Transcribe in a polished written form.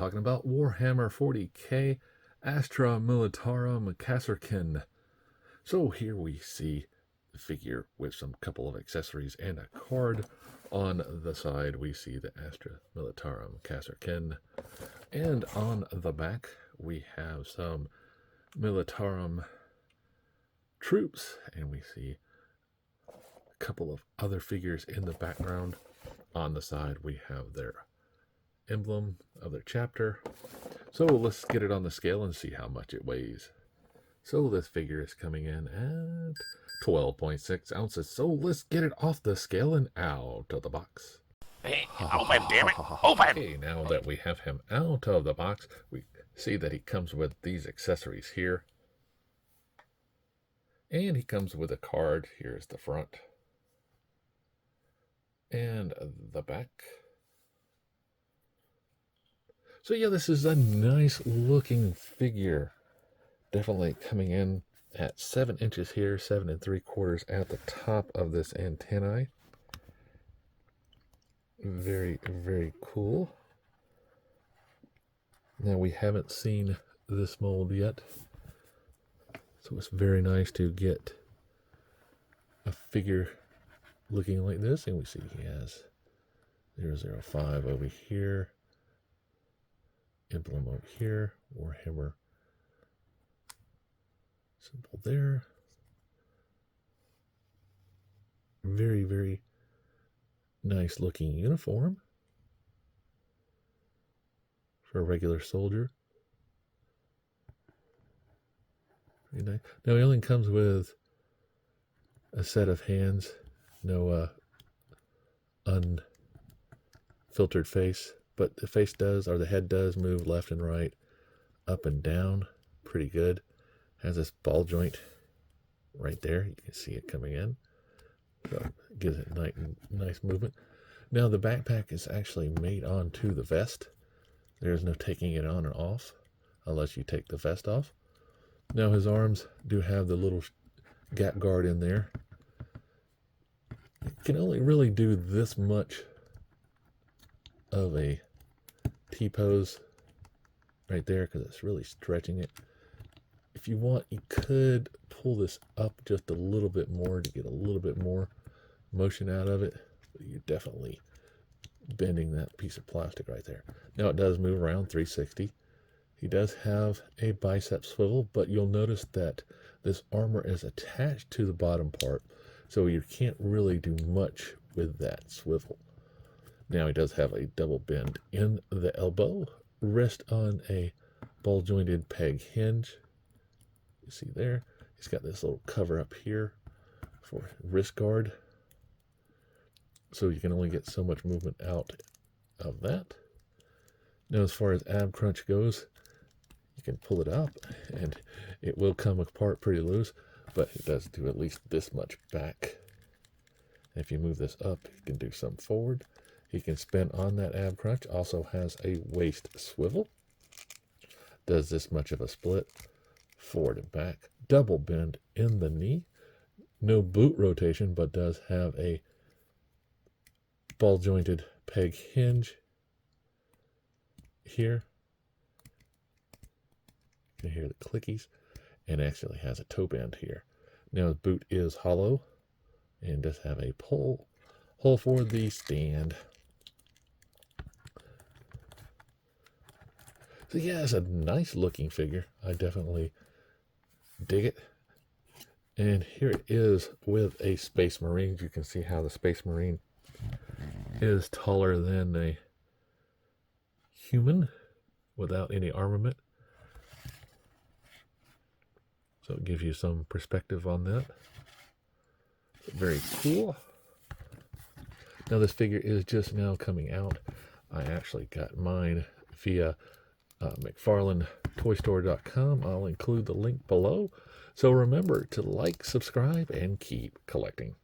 talking about Warhammer 40k Astra Militarum Kasrkin. So here we see the figure with some couple of accessories and a card. On the side we see the Astra Militarum Kasrkin, and on the back we have some Militarum troops, and we see a couple of other figures in the background. On the side we have their emblem of their chapter. So let's get it on the scale and see how much it weighs. So this figure is coming in at 12.6 ounces. So let's get it off the scale and out of the box. Hey, open, damn it! Open! Okay, now that we have him out of the box, we see that he comes with these accessories here. And he comes with a card. Here's the front. And the back. So yeah, this is a nice looking figure. Definitely coming in at 7 inches here, 7 3/4 at the top of this antennae. Very, very cool. Now we haven't seen this mold yet, so it's very nice to get a figure looking like this. And we see he has 005 over here, emblem over here, Warhammer symbol there. Very, very nice looking uniform for a regular soldier. Very nice. Now he only comes with a set of hands, no unfiltered face, but the face does, or the head does, move left and right, up and down pretty good. Has this ball joint right there. You can see it coming in. So it gives it nice movement. Now the backpack is actually made onto the vest. There's no taking it on or off unless you take the vest off. Now his arms do have the little gap guard in there. You can only really do this much of a T-pose right there because it's really stretching it. If you want, you could pull this up just a little bit more to get a little bit more motion out of it. But you're definitely bending that piece of plastic right there. Now it does move around 360. He does have a bicep swivel, but you'll notice that this armor is attached to the bottom part, so you can't really do much with that swivel. Now he does have a double bend in the elbow, rest on a ball jointed peg hinge. You see there, he's got this little cover up here for wrist guard. So you can only get so much movement out of that. Now as far as ab crunch goes, you can pull it up and it will come apart pretty loose, but it does do at least this much back. If you move this up, you can do some forward. He can spin on that ab crunch. Also has a waist swivel. Does this much of a split. Forward and back. Double bend in the knee. No boot rotation, but does have a ball jointed peg hinge here. You can hear the clickies, and actually has a toe bend here. Now the boot is hollow and does have a hole for the stand. So yeah, it's a nice looking figure. I definitely dig it. And here it is with a Space Marine. You can see how the Space Marine is taller than a human without any armament. So it gives you some perspective on that. Very cool. Now this figure is just now coming out. I actually got mine via McFarlaneToyStore.com. I'll include the link below. So remember to like, subscribe, and keep collecting.